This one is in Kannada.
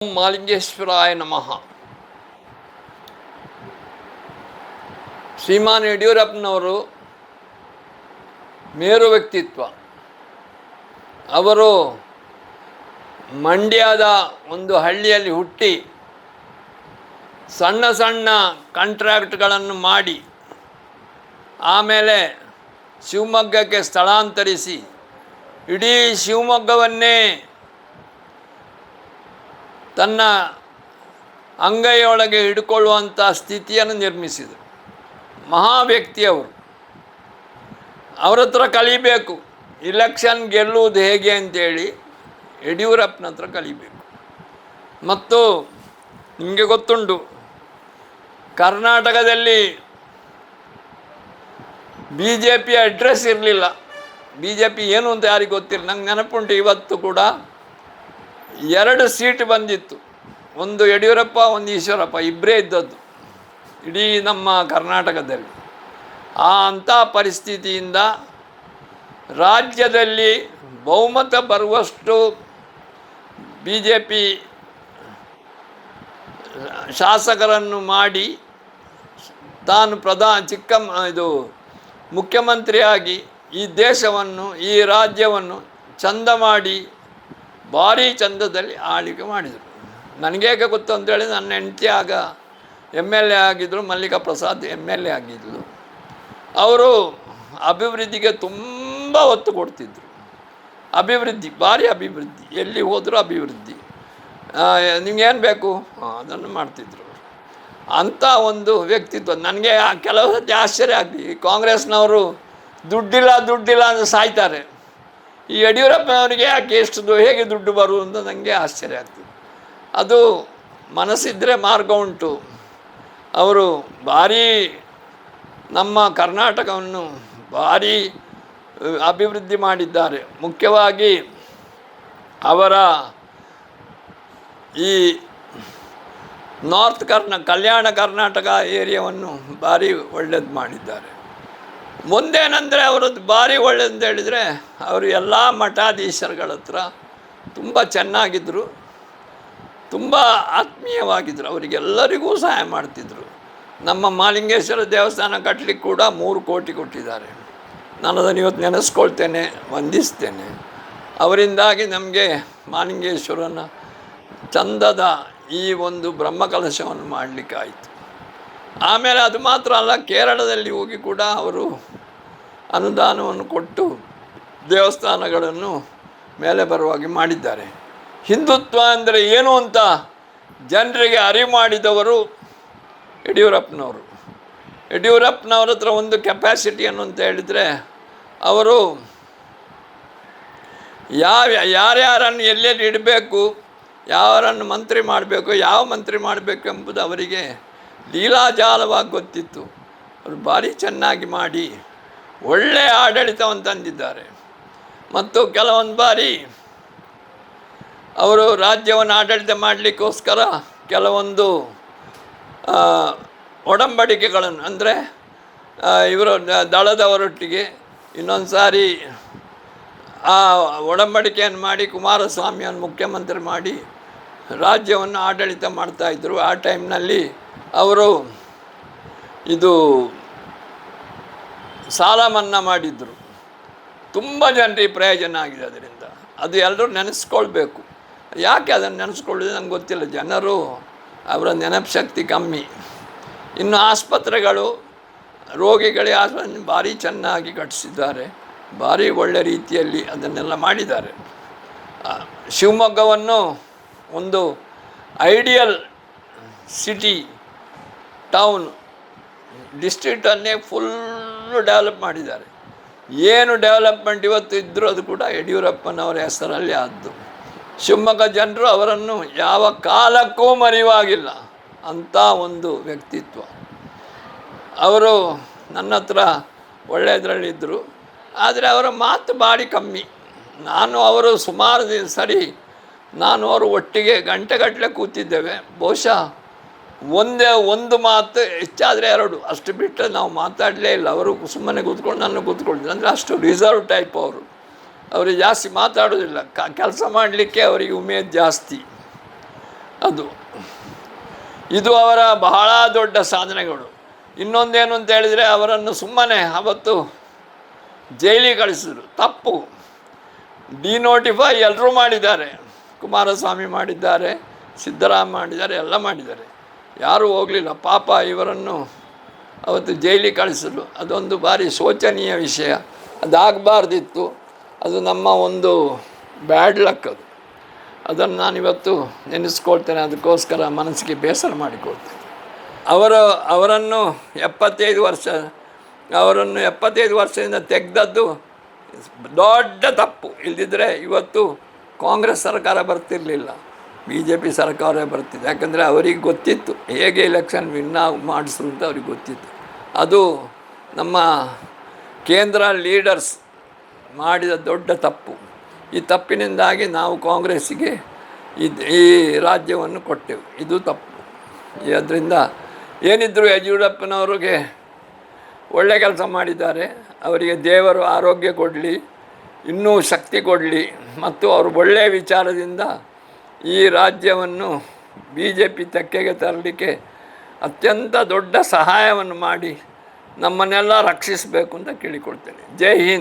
ಓಂ ಮಾಲಿಂಗೇಶ್ವರಾಯ ನಮಃ. ಶ್ರೀಮಾನ್ ಯಡಿಯೂರಪ್ಪನವರು ಮೇರು ವ್ಯಕ್ತಿತ್ವ. ಅವರು ಮಂಡ್ಯದ ಒಂದು ಹಳ್ಳಿಯಲ್ಲಿ ಹುಟ್ಟಿ ಸಣ್ಣ ಸಣ್ಣ ಕಾಂಟ್ರಾಕ್ಟ್ಗಳನ್ನು ಮಾಡಿ ಆಮೇಲೆ ಶಿವಮೊಗ್ಗಕ್ಕೆ ಸ್ಥಳಾಂತರಿಸಿ ಇಡೀ ಶಿವಮೊಗ್ಗವನ್ನೇ ತನ್ನ ಅಂಗೈಯೊಳಗೆ ಹಿಡ್ಕೊಳ್ಳುವಂಥ ಸ್ಥಿತಿಯನ್ನು ನಿರ್ಮಿಸಿದರು. ಮಹಾ ವ್ಯಕ್ತಿಯವರು. ಅವರ ಹತ್ರ ಕಲಿಬೇಕು. ಇಲೆಕ್ಷನ್ ಗೆಲ್ಲುವುದು ಹೇಗೆ ಅಂತೇಳಿ ಯಡಿಯೂರಪ್ಪನ ಹತ್ರ ಕಲಿಬೇಕು. ಮತ್ತು ನಿಮಗೆ ಗೊತ್ತುಂಟು, ಕರ್ನಾಟಕದಲ್ಲಿ ಬಿ ಜೆ ಪಿ ಅಡ್ರೆಸ್ ಇರಲಿಲ್ಲ. ಬಿ ಜೆ ಪಿ ಏನು ಅಂತ ಯಾರಿಗೆ ಗೊತ್ತಿಲ್ಲ. ನಂಗೆ ನೆನಪುಂಟು, ಇವತ್ತು ಕೂಡ 2 ಸೀಟ್ ಬಂದಿತ್ತು. ಒಂದು ಯಡಿಯೂರಪ್ಪ, ಒಂದು ಈಶ್ವರಪ್ಪ, ಇಬ್ಬರೇ ಇದ್ದದ್ದು ಇಡೀ ನಮ್ಮ ಕರ್ನಾಟಕದಲ್ಲಿ. ಅಂಥ ಪರಿಸ್ಥಿತಿಯಿಂದ ರಾಜ್ಯದಲ್ಲಿ ಬಹುಮತ ಬರುವಷ್ಟು ಬಿ ಜೆ ಪಿ ಶಾಸಕರನ್ನು ಮಾಡಿ ತಾನು ಮುಖ್ಯಮಂತ್ರಿಯಾಗಿ ಈ ದೇಶವನ್ನು, ಈ ರಾಜ್ಯವನ್ನು ಚಂದ ಮಾಡಿ ಭಾರೀ ಚಂದದಲ್ಲಿ ಆಳ್ವಿಕೆ ಮಾಡಿದರು. ನನಗೇಗೆ ಗೊತ್ತು ಅಂತೇಳಿ, ನನ್ನ ಹೆಂಡತಿ ಆಗ MLA ಆಗಿದ್ದರು, ಮಲ್ಲಿಕಾ ಪ್ರಸಾದ್ MLA ಆಗಿದ್ದರು. ಅವರು ಅಭಿವೃದ್ಧಿಗೆ ತುಂಬ ಒತ್ತು ಕೊಡ್ತಿದ್ದರು. ಅಭಿವೃದ್ಧಿ, ಭಾರಿ ಅಭಿವೃದ್ಧಿ, ಎಲ್ಲಿ ಹೋದರೂ ಅಭಿವೃದ್ಧಿ. ನಿಮಗೇನು ಬೇಕು ಅದನ್ನು ಮಾಡ್ತಿದ್ರು. ಅಂಥ ಒಂದು ವ್ಯಕ್ತಿತ್ವ. ನನಗೆ ಕೆಲವು ಸತಿ ಆಶ್ಚರ್ಯ ಆಗ್ತದೆ. ಕಾಂಗ್ರೆಸ್ನವರು ದುಡ್ಡಿಲ್ಲ ಅಂತ ಸಾಯ್ತಾರೆ. ಈ ಯಡಿಯೂರಪ್ಪನವರಿಗೆ ಯಾಕೆ ಎಷ್ಟು ಹೇಗೆ ದುಡ್ಡು ಬರುವುದು ಅಂತ ನನಗೆ ಆಶ್ಚರ್ಯ ಆಗ್ತದೆ. ಅದು ಮನಸ್ಸಿದ್ದರೆ ಮಾರ್ಗ ಉಂಟು. ಅವರು ಭಾರೀ ನಮ್ಮ ಕರ್ನಾಟಕವನ್ನು ಭಾರೀ ಅಭಿವೃದ್ಧಿ ಮಾಡಿದ್ದಾರೆ. ಮುಖ್ಯವಾಗಿ ಅವರ ಈ ಕಲ್ಯಾಣ ಕರ್ನಾಟಕ ಏರಿಯಾವನ್ನು ಭಾರಿ ಒಳ್ಳೆಯದು ಮಾಡಿದ್ದಾರೆ. ಮುಂದೇನೆಂದರೆ ಅವರದ್ದು ಭಾರಿ ಒಳ್ಳೆಯದು ಹೇಳಿದರೆ, ಅವರು ಎಲ್ಲ ಮಠಾಧೀಶರುಗಳ ಹತ್ರ ತುಂಬ ಚೆನ್ನಾಗಿದ್ದರು, ತುಂಬ ಆತ್ಮೀಯವಾಗಿದ್ದರು. ಅವರಿಗೆಲ್ಲರಿಗೂ ಸಹಾಯ ಮಾಡ್ತಿದ್ದರು. ನಮ್ಮ ಮಾಲಿಂಗೇಶ್ವರ ದೇವಸ್ಥಾನ ಕಟ್ಟಲಿಕ್ಕೆ ಕೂಡ 3 ಕೋಟಿ ಕೊಟ್ಟಿದ್ದಾರೆ. ನಾನು ಅದನ್ನು ಇವತ್ತು ನೆನೆಸ್ಕೊಳ್ತೇನೆ, ವಂದಿಸ್ತೇನೆ. ಅವರಿಂದಾಗಿ ನಮಗೆ ಮಾಲಿಂಗೇಶ್ವರನ ಚಂದದ ಈ ಒಂದು ಬ್ರಹ್ಮಕಲಶವನ್ನು ಮಾಡಲಿಕ್ಕಾಯಿತು. ಆಮೇಲೆ ಅದು ಮಾತ್ರ ಅಲ್ಲ, ಕೇರಳದಲ್ಲಿ ಹೋಗಿ ಕೂಡ ಅವರು ಅನುದಾನವನ್ನು ಕೊಟ್ಟು ದೇವಸ್ಥಾನಗಳನ್ನು ಮೇಲೆ ಬರುವಾಗಿ ಮಾಡಿದ್ದಾರೆ. ಹಿಂದುತ್ವ ಅಂದರೆ ಏನು ಅಂತ ಜನರಿಗೆ ಅರಿವು ಮಾಡಿದವರು ಯಡಿಯೂರಪ್ಪನವರು. ಯಡಿಯೂರಪ್ಪನವ್ರ ಹತ್ರ ಒಂದು ಕೆಪಾಸಿಟಿಯನ್ನು ಅಂತ ಹೇಳಿದರೆ, ಅವರು ಯಾರ್ಯಾರನ್ನು ಎಲ್ಲೆಲ್ಲಿ ಇಡಬೇಕು, ಯಾರನ್ನು ಮಂತ್ರಿ ಮಾಡಬೇಕು, ಯಾವ ಮಂತ್ರಿ ಮಾಡಬೇಕು ಎಂಬುದು ಅವರಿಗೆ ಲೀಲಾಜಾಲವಾಗಿ ಗೊತ್ತಿತ್ತು. ಅವರು ಭಾರಿ ಚೆನ್ನಾಗಿ ಮಾಡಿ ಒಳ್ಳೆಯ ಆಡಳಿತವನ್ನು ತಂದಿದ್ದಾರೆ. ಮತ್ತು ಕೆಲವೊಂದು ಬಾರಿ ಅವರು ರಾಜ್ಯವನ್ನು ಆಡಳಿತ ಮಾಡಲಿಕ್ಕೋಸ್ಕರ ಕೆಲವೊಂದು ಒಡಂಬಡಿಕೆಗಳನ್ನು, ಅಂದರೆ ಇವರು ದಳದವರೊಟ್ಟಿಗೆ ಇನ್ನೊಂದು ಸಾರಿ ಆ ಒಡಂಬಡಿಕೆಯನ್ನು ಮಾಡಿ ಕುಮಾರಸ್ವಾಮಿಯನ್ನು ಮುಖ್ಯಮಂತ್ರಿ ಮಾಡಿ ರಾಜ್ಯವನ್ನು ಆಡಳಿತ ಮಾಡ್ತಾಯಿದ್ರು. ಆ ಟೈಮ್ನಲ್ಲಿ ಅವರು ಸಾಲ ಮನ್ನಾ ಮಾಡಿದರು. ತುಂಬ ಜನರಿಗೆ ಪ್ರಯೋಜನ ಆಗಿದೆ ಅದರಿಂದ. ಅದು ಎಲ್ಲರೂ ನೆನೆಸ್ಕೊಳ್ಬೇಕು. ಯಾಕೆ ಅದನ್ನು ನೆನೆಸ್ಕೊಳ್ಳೋದು ನಂಗೆ ಗೊತ್ತಿಲ್ಲ. ಜನರು ಅವರ ನೆನಪು ಶಕ್ತಿ ಕಮ್ಮಿ. ಇನ್ನು ಆಸ್ಪತ್ರೆಗಳು, ರೋಗಿಗಳಿಗೆ ಆಸ್ಪತ್ರೆ ಭಾರಿ ಚೆನ್ನಾಗಿ ಕಟ್ಟಿಸಿದ್ದಾರೆ. ಭಾರಿ ಒಳ್ಳೆಯ ರೀತಿಯಲ್ಲಿ ಅದನ್ನೆಲ್ಲ ಮಾಡಿದ್ದಾರೆ. ಶಿವಮೊಗ್ಗವನ್ನು ಒಂದು ಐಡಿಯಲ್ ಸಿಟಿ, ಟೌನ್, ಡಿಸ್ಟ್ರಿಕ್ಟನ್ನೇ ಫುಲ್ಲು ಡೆವಲಪ್ ಮಾಡಿದ್ದಾರೆ. ಏನು ಡೆವಲಪ್ಮೆಂಟ್ ಇವತ್ತು ಇದ್ದರೂ ಅದು ಕೂಡ ಯಡಿಯೂರಪ್ಪನವರ ಹೆಸರಲ್ಲಿ ಆದ್ದು. ಶಿವಮೊಗ್ಗ ಜನರು ಅವರನ್ನು ಯಾವ ಕಾಲಕ್ಕೂ ಮರೆಯುವಾಗಿಲ್ಲ. ಅಂಥ ಒಂದು ವ್ಯಕ್ತಿತ್ವ. ಅವರು ನನ್ನ ಹತ್ರ ಒಳ್ಳೆಯದರಲ್ಲಿದ್ದರು. ಆದರೆ ಅವರ ಮಾತು ಭಾರಿ ಕಮ್ಮಿ. ಅವರು ಸುಮಾರು ನಾನು ಅವರು ಒಟ್ಟಿಗೆ ಗಂಟೆಗಟ್ಟಲೆ ಕೂತಿದ್ದೇವೆ. ಬಹುಶಃ ಒಂದು ಮಾತು, ಹೆಚ್ಚಾದರೆ 2, ಅಷ್ಟು ಬಿಟ್ಟರೆ ನಾವು ಮಾತಾಡಲೇ ಇಲ್ಲ. ಅವರು ಸುಮ್ಮನೆ ಕೂತ್ಕೊಂಡು ನಾನು ಕೂತ್ಕೊಂಡಿದ್ದೆ. ಅಂದರೆ ಅಷ್ಟು ರಿಸರ್ವ್ ಟೈಪ್ ಅವರು. ಅವರಿಗೆ ಜಾಸ್ತಿ ಮಾತಾಡೋದಿಲ್ಲ. ಕೆಲಸ ಮಾಡಲಿಕ್ಕೆ ಅವರಿಗೆ ಉಮೇದು ಜಾಸ್ತಿ. ಅದು ಇದು ಅವರ ಬಹಳ ದೊಡ್ಡ ಸಾಧನೆಗಳು. ಇನ್ನೊಂದೇನು ಅಂತ ಹೇಳಿದರೆ, ಅವರನ್ನು ಸುಮ್ಮನೆ ಅವತ್ತು ಜೈಲಿಗೆ ಕಳಿಸಿದ್ರು, ತಪ್ಪು. ಡಿನೋಟಿಫೈ ಎಲ್ಲರೂ ಮಾಡಿದ್ದಾರೆ, ಕುಮಾರಸ್ವಾಮಿ ಮಾಡಿದ್ದಾರೆ, ಸಿದ್ದರಾಮಯ್ಯ ಮಾಡಿದ್ದಾರೆ, ಎಲ್ಲ ಮಾಡಿದ್ದಾರೆ, ಯಾರೂ ಹೋಗಲಿಲ್ಲ. ಪಾಪ ಇವರನ್ನು ಅವತ್ತು ಜೈಲಿಗೆ ಕಳಿಸಿದ್ರು. ಅದೊಂದು ಭಾರಿ ಶೋಚನೀಯ ವಿಷಯ, ಅದಾಗಬಾರ್ದಿತ್ತು. ಅದು ನಮ್ಮ ಒಂದು ಬ್ಯಾಡ್ ಲಕ್ ಅದು. ಅದನ್ನು ನಾನಿವತ್ತು ನೆನೆಸ್ಕೊಳ್ತೇನೆ, ಅದಕ್ಕೋಸ್ಕರ ಮನಸ್ಸಿಗೆ ಬೇಸರ ಮಾಡಿಕೊಳ್ತೇನೆ. ಅವರನ್ನು 75 ವರ್ಷದಿಂದ ತೆಗೆದದ್ದು ದೊಡ್ಡ ತಪ್ಪು. ಇಲ್ಲದಿದ್ದರೆ ಇವತ್ತು ಕಾಂಗ್ರೆಸ್ ಸರ್ಕಾರ ಬರ್ತಿರಲಿಲ್ಲ, BJP ಸರ್ಕಾರ ಬರ್ತಿತ್ತು. ಯಾಕಂದರೆ ಅವರಿಗೆ ಗೊತ್ತಿತ್ತು ಹೇಗೆ ಎಲೆಕ್ಷನ್ ವಿನ್ ಮಾಡಿಸು ಅಂತ ಅವ್ರಿಗೆ ಗೊತ್ತಿತ್ತು. ಅದು ನಮ್ಮ ಕೇಂದ್ರ ಲೀಡರ್ಸ್ ಮಾಡಿದ ದೊಡ್ಡ ತಪ್ಪು. ಈ ತಪ್ಪಿನಿಂದಾಗಿ ನಾವು ಕಾಂಗ್ರೆಸ್ಸಿಗೆ ಈ ರಾಜ್ಯವನ್ನು ಕೊಟ್ಟೆವು. ಇದು ತಪ್ಪು. ಅದರಿಂದ ಏನಿದ್ದರೂ ಯಡಿಯೂರಪ್ಪನವ್ರಿಗೆ ಒಳ್ಳೆ ಕೆಲಸ ಮಾಡಿದ್ದಾರೆ. ಅವರಿಗೆ ದೇವರು ಆರೋಗ್ಯ ಕೊಡಲಿ, ಇನ್ನೂ ಶಕ್ತಿ ಕೊಡಲಿ, ಮತ್ತು ಅವರು ಒಳ್ಳೆಯ ವಿಚಾರದಿಂದ ಈ ರಾಜ್ಯವನ್ನು BJP ತೆಕ್ಕೆಗೆ ತರಲಿಕ್ಕೆ ಅತ್ಯಂತ ದೊಡ್ಡ ಸಹಾಯವನ್ನು ಮಾಡಿ ನಮ್ಮನ್ನೆಲ್ಲ ರಕ್ಷಿಸಬೇಕು ಅಂತ ಕೇಳಿಕೊಳ್ತೇನೆ. ಜೈ ಹಿಂದ್.